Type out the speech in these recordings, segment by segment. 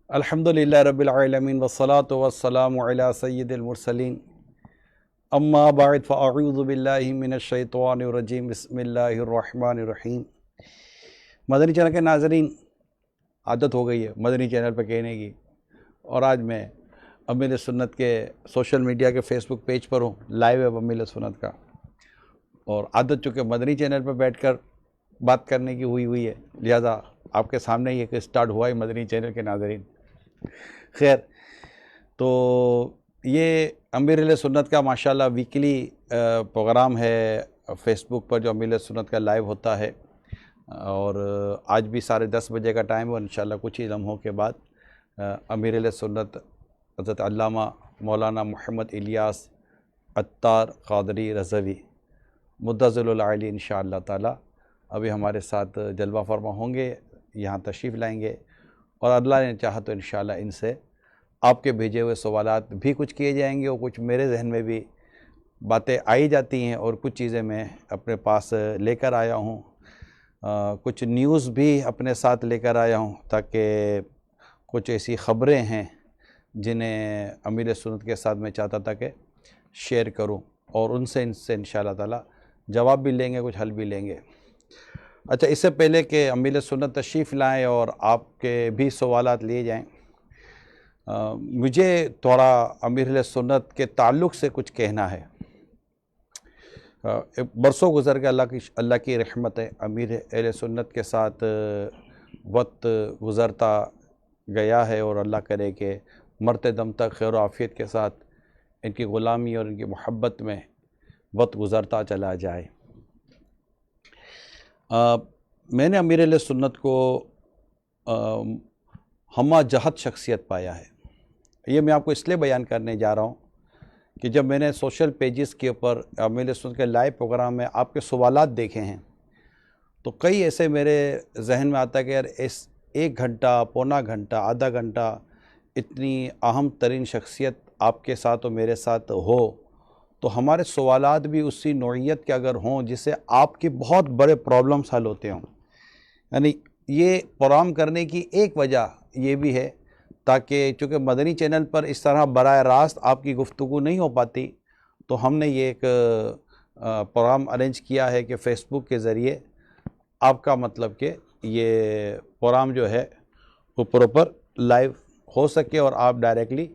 الحمدللہ رب العالمین والصلاة والسلام علی سید المرسلین اما بعد فاعوذ باللہ من الشیطان الرجیم بسم اللہ الرحمن الرحیم۔ مدنی چینل کے ناظرین، عادت ہو گئی ہے مدنی چینل پہ کہنے کی، اور آج میں امیر سنت کے سوشل میڈیا کے فیس بک پیج پر ہوں، لائیو ہے امیر سنت کا، اور عادت چونکہ مدنی چینل پہ بیٹھ کر بات کرنے کی ہوئی ہے، لہذا آپ کے سامنے یہ کہ سٹارٹ ہوا ہے مدنی چینل کے ناظرین۔ خیر، تو یہ امیر سنت کا ماشاءاللہ ویکلی پروگرام ہے فیس بک پر جو امیر سنت کا لائیو ہوتا ہے، اور آج بھی 10:30 بجے کا ٹائم ہے، انشاءاللہ کچھ ہی لمحوں کے بعد امیر سنت حضرت علامہ مولانا محمد الیاس عطار قادری رضوی مدظل العالی انشاءاللہ تعالی ابھی ہمارے ساتھ جلوہ فرما ہوں گے، یہاں تشریف لائیں گے، اور اللہ نے چاہا تو انشاءاللہ ان سے آپ کے بھیجے ہوئے سوالات بھی کچھ کیے جائیں گے، اور کچھ میرے ذہن میں بھی باتیں آئی جاتی ہیں، اور کچھ چیزیں میں اپنے پاس لے کر آیا ہوں، کچھ نیوز بھی اپنے ساتھ لے کر آیا ہوں، تاکہ کچھ ایسی خبریں ہیں جنہیں امیر سنت کے ساتھ میں چاہتا تھا کہ شیئر کروں، اور ان سے انشاءاللہ تعالی جواب بھی لیں گے، کچھ حل بھی لیں گے۔ اچھا، اس سے پہلے کہ امیر سنت تشریف لائیں اور آپ کے بھی سوالات لیے جائیں، مجھے تھوڑا امیر سنت کے تعلق سے کچھ کہنا ہے۔ برسوں گزر کے اللہ کی رحمت ہے، امیر اہل سنت کے ساتھ وقت گزرتا گیا ہے، اور اللہ کرے کہ مرتے دم تک خیر و عافیت کے ساتھ ان کی غلامی اور ان کی محبت میں وقت گزرتا چلا جائے۔ میں نے امیر اہل سنت کو ہمہ جہت شخصیت پایا ہے۔ یہ میں آپ کو اس لیے بیان کرنے جا رہا ہوں کہ جب میں نے سوشل پیجز کے اوپر امیر سنت کے لائیو پروگرام میں آپ کے سوالات دیکھے ہیں، تو کئی ایسے میرے ذہن میں آتا ہے کہ یار اس 1 گھنٹہ، پونا گھنٹہ، آدھا گھنٹہ اتنی اہم ترین شخصیت آپ کے ساتھ اور میرے ساتھ ہو، تو ہمارے سوالات بھی اسی نوعیت کے اگر ہوں جس سے آپ کے بہت بڑے پرابلمس حل ہوتے ہوں۔ یعنی یہ پروگرام کرنے کی ایک وجہ یہ بھی ہے تاکہ چونکہ مدنی چینل پر اس طرح براہ راست آپ کی گفتگو نہیں ہو پاتی، تو ہم نے یہ ایک پروگرام ارینج کیا ہے کہ فیس بک کے ذریعے آپ کا مطلب کہ یہ پروگرام جو ہے وہ پراپر لائیو ہو سکے اور آپ ڈائریکٹلی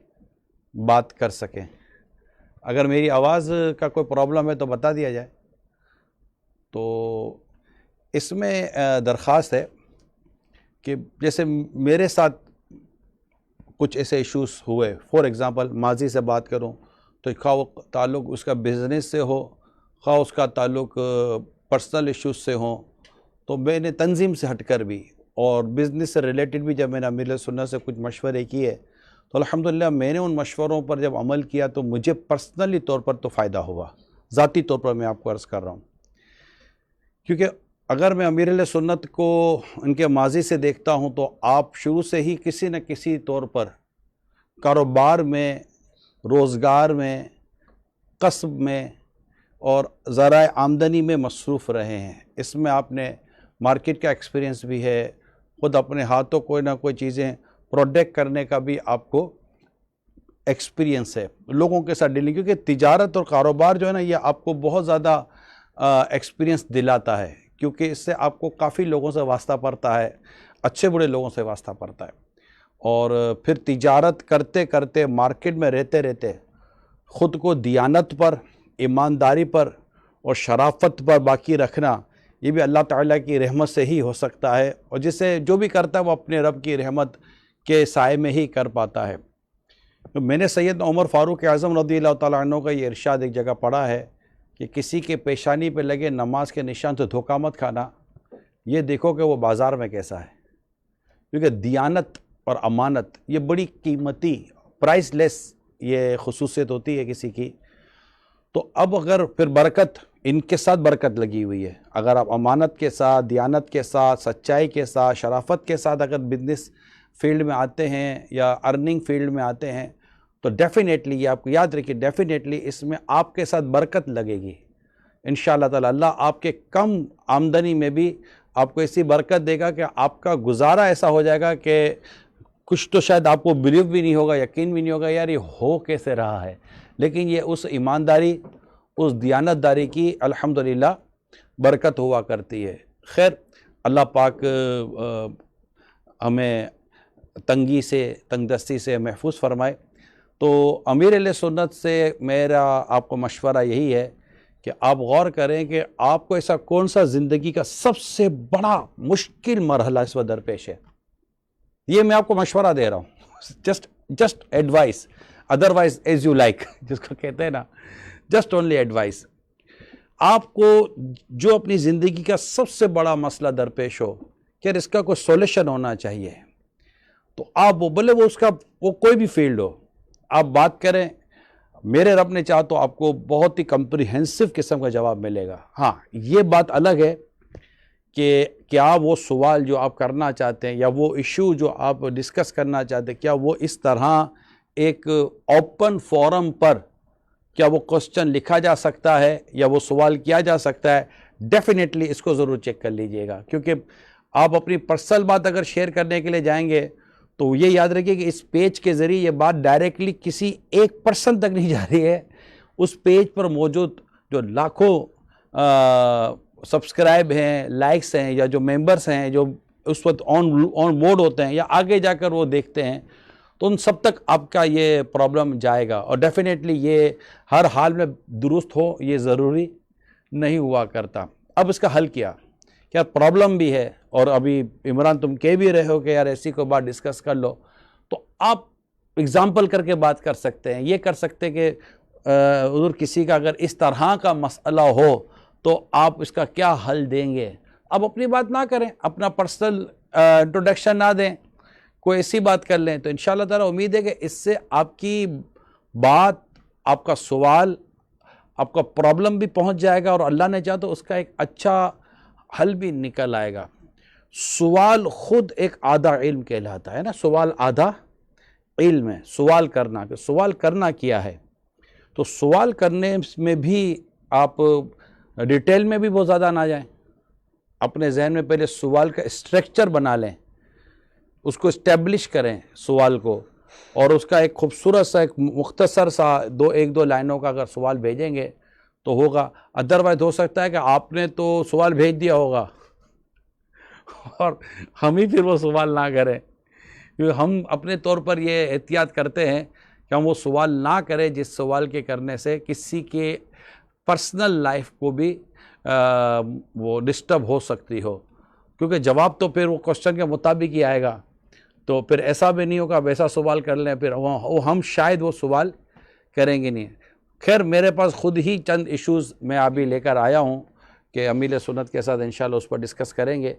بات کر سکیں۔ اگر میری آواز کا کوئی پرابلم ہے تو بتا دیا جائے۔ تو اس میں درخواست ہے کہ جیسے میرے ساتھ کچھ ایسے ایشوز ہوئے، فور ایگزامپل ماضی سے بات کروں تو خواہ وہ تعلق اس کا بزنس سے ہو، خواہ اس کا تعلق پرسنل ایشوز سے ہوں، تو میں نے تنظیم سے ہٹ کر بھی اور بزنس سے ریلیٹڈ بھی جب میں نے امیر سنت سے کچھ مشورے کیے، تو الحمدللہ میں نے ان مشوروں پر جب عمل کیا تو مجھے پرسنلی طور پر تو فائدہ ہوا، ذاتی طور پر میں آپ کو عرض کر رہا ہوں۔ کیونکہ اگر میں امیر سنت کو ان کے ماضی سے دیکھتا ہوں تو آپ شروع سے ہی کسی نہ کسی طور پر کاروبار میں، روزگار میں، کسب میں اور ذرائع آمدنی میں مصروف رہے ہیں۔ اس میں آپ نے مارکیٹ کا ایکسپیرینس بھی ہے، خود اپنے ہاتھوں کوئی نہ کوئی چیزیں پروڈکٹ کرنے کا بھی آپ کو ایکسپیرینس ہے، لوگوں کے ساتھ ڈیلنگ، کیونکہ تجارت اور کاروبار جو ہے نا یہ آپ کو بہت زیادہ ایکسپیرینس دلاتا ہے، کیونکہ اس سے آپ کو کافی لوگوں سے واسطہ پڑتا ہے، اچھے برے لوگوں سے واسطہ پڑتا ہے، اور پھر تجارت کرتے کرتے، مارکیٹ میں رہتے رہتے خود کو دیانت پر، ایمانداری پر اور شرافت پر باقی رکھنا، یہ بھی اللہ تعالیٰ کی رحمت سے ہی ہو سکتا ہے، اور جسے جو بھی کرتا ہے وہ اپنے رب کی رحمت کے سائے میں ہی کر پاتا ہے۔ تو میں نے سید عمر فاروق اعظم رضی اللہ تعالیٰ عنہ کا یہ ارشاد ایک جگہ پڑھا ہے کہ کسی کے پیشانی پہ لگے نماز کے نشان سے دھوکہ مت کھانا، یہ دیکھو کہ وہ بازار میں کیسا ہے، کیونکہ دیانت اور امانت یہ بڑی قیمتی، پرائس لیس یہ خصوصیت ہوتی ہے کسی کی۔ تو اب اگر پھر برکت، ان کے ساتھ برکت لگی ہوئی ہے، اگر آپ امانت کے ساتھ، دیانت کے ساتھ، سچائی کے ساتھ، شرافت کے ساتھ اگر بزنس فیلڈ میں آتے ہیں یا ارننگ فیلڈ میں آتے ہیں، تو ڈیفینیٹلی یہ آپ کو یاد رکھیے، ڈیفینیٹلی اس میں آپ کے ساتھ برکت لگے گی انشاءاللہ تعالی۔ اللہ آپ کے کم آمدنی میں بھی آپ کو ایسی برکت دے گا کہ آپ کا گزارا ایسا ہو جائے گا کہ کچھ تو شاید آپ کو بلیو بھی نہیں ہوگا, یقین بھی نہیں ہوگا یار یہ ہو کیسے رہا ہے, لیکن یہ اس ایمانداری, اس دیانتداری کی الحمدللہ برکت ہوا کرتی ہے. خیر اللہ پاک ہمیں تنگی سے, تنگ دستی سے محفوظ فرمائے. تو امیر اہل سنت سے میرا آپ کو مشورہ یہی ہے کہ آپ غور کریں کہ آپ کو ایسا کون سا زندگی کا سب سے بڑا مشکل مرحلہ اس وقت درپیش ہے. یہ میں آپ کو مشورہ دے رہا ہوں, just advice, otherwise as you like, جس کو کہتے ہیں نا, جسٹ اونلی ایڈوائس. آپ کو جو اپنی زندگی کا سب سے بڑا مسئلہ درپیش ہو کہ اس کا کوئی سولوشن ہونا چاہیے, تو آپ وہ بولے وہ اس کا وہ کوئی بھی فیلڈ ہو, آپ بات کریں, میرے رب نے چاہا تو آپ کو بہت ہی کمپریہنسو قسم کا جواب ملے گا. ہاں یہ بات الگ ہے کہ کیا وہ سوال جو آپ کرنا چاہتے ہیں یا وہ ایشو جو آپ ڈسکس کرنا چاہتے ہیں, کیا وہ اس طرح ایک اوپن فورم پر کیا وہ کوسچن لکھا جا سکتا ہے یا وہ سوال کیا جا سکتا ہے. ڈیفینیٹلی اس کو ضرور چیک کر لیجئے گا, کیونکہ آپ اپنی پرسنل بات اگر شیئر کرنے کے لیے جائیں گے تو یہ یاد رکھیے کہ اس پیج کے ذریعے یہ بات ڈائریکٹلی کسی ایک پرسن تک نہیں جا رہی ہے. اس پیج پر موجود جو لاکھوں سبسکرائب ہیں, لائکس ہیں, یا جو ممبرس ہیں جو اس وقت آن بورڈ ہوتے ہیں یا آگے جا کر وہ دیکھتے ہیں, تو ان سب تک آپ کا یہ پرابلم جائے گا. اور ڈیفینیٹلی یہ ہر حال میں درست ہو یہ ضروری نہیں ہوا کرتا. اب اس کا حل کیا پرابلم بھی ہے, اور ابھی عمران تم کہہ بھی رہے ہو کہ یار ایسی کوئی بات ڈسکس کر لو, تو آپ اگزامپل کر کے بات کر سکتے ہیں. یہ کر سکتے ہیں کہ حضور کسی کا اگر اس طرح کا مسئلہ ہو تو آپ اس کا کیا حل دیں گے. اب اپنی بات نہ کریں, اپنا پرسنل انٹروڈکشن نہ دیں, کوئی ایسی بات کر لیں, تو انشاءاللہ تعالی امید ہے کہ اس سے آپ کی بات, آپ کا سوال, آپ کا پرابلم بھی پہنچ جائے گا, اور اللہ نے چاہا تو اس کا ایک اچھا حل بھی نکل آئے گا. سوال خود ایک آدھا علم کہلاتا ہے نا, سوال آدھا علم ہے. سوال کرنا, کہ سوال کرنا کیا ہے, تو سوال کرنے میں بھی آپ ڈیٹیل میں بھی بہت زیادہ نہ جائیں. اپنے ذہن میں پہلے سوال کا اسٹرکچر بنا لیں, اس کو اسٹیبلش کریں سوال کو, اور اس کا ایک خوبصورت سا ایک مختصر سا ایک دو لائنوں کا اگر سوال بھیجیں گے تو ہوگا. ادروائز ہو سکتا ہے کہ آپ نے تو سوال بھیج دیا ہوگا اور ہم ہی پھر وہ سوال نہ کریں, کیونکہ ہم اپنے طور پر یہ احتیاط کرتے ہیں کہ ہم وہ سوال نہ کریں جس سوال کے کرنے سے کسی کے پرسنل لائف کو بھی وہ ڈسٹرب ہو سکتی ہو, کیونکہ جواب تو پھر وہ کوسچن کے مطابق ہی آئے گا. تو پھر ایسا بھی نہیں ہوگا ویسا سوال کر لیں, پھر ہم شاید وہ سوال کریں گے نہیں. خیر میرے پاس خود ہی چند ایشوز میں ابھی لے کر آیا ہوں کہ امیر سنت کے ساتھ انشاءاللہ اس پر ڈسکس کریں گے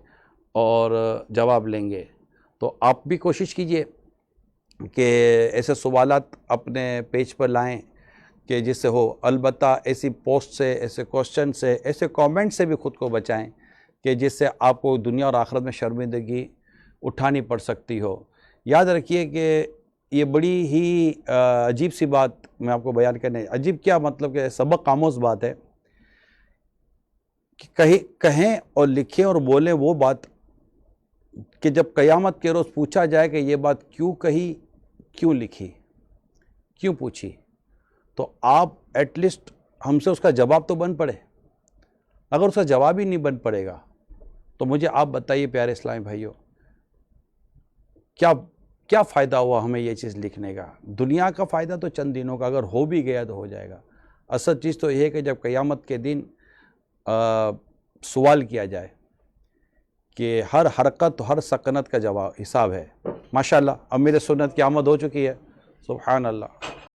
اور جواب لیں گے. تو آپ بھی کوشش کیجئے کہ ایسے سوالات اپنے پیج پر لائیں کہ جس سے ہو. البتہ ایسی پوسٹ سے, ایسے کوسچن سے, ایسے کامنٹ سے بھی خود کو بچائیں کہ جس سے آپ کو دنیا اور آخرت میں شرمندگی اٹھانی پڑ سکتی ہو. یاد رکھیے کہ یہ بڑی ہی عجیب سی بات میں آپ کو بیان کرنے, عجیب کیا مطلب کہ سبق آموز بات ہے کہ کہیں اور لکھیں اور بولیں وہ بات کہ جب قیامت کے روز پوچھا جائے کہ یہ بات کیوں کہی, کیوں لکھی, کیوں پوچھی, تو آپ ایٹ لیسٹ ہم سے اس کا جواب تو بن پڑے. اگر اس کا جواب ہی نہیں بن پڑے گا تو مجھے آپ بتائیے پیارے اسلامی بھائیوں, کیا فائدہ ہوا ہمیں یہ چیز لکھنے کا. دنیا کا فائدہ تو چند دنوں کا, اگر ہو بھی گیا تو ہو جائے گا. اصل چیز تو یہ ہے کہ جب قیامت کے دن سوال کیا جائے کہ ہر حرکت, ہر سکنت کا جواب حساب ہے. ماشاءاللہ امیر سنت کی آمد ہو چکی ہے. سبحان اللہ.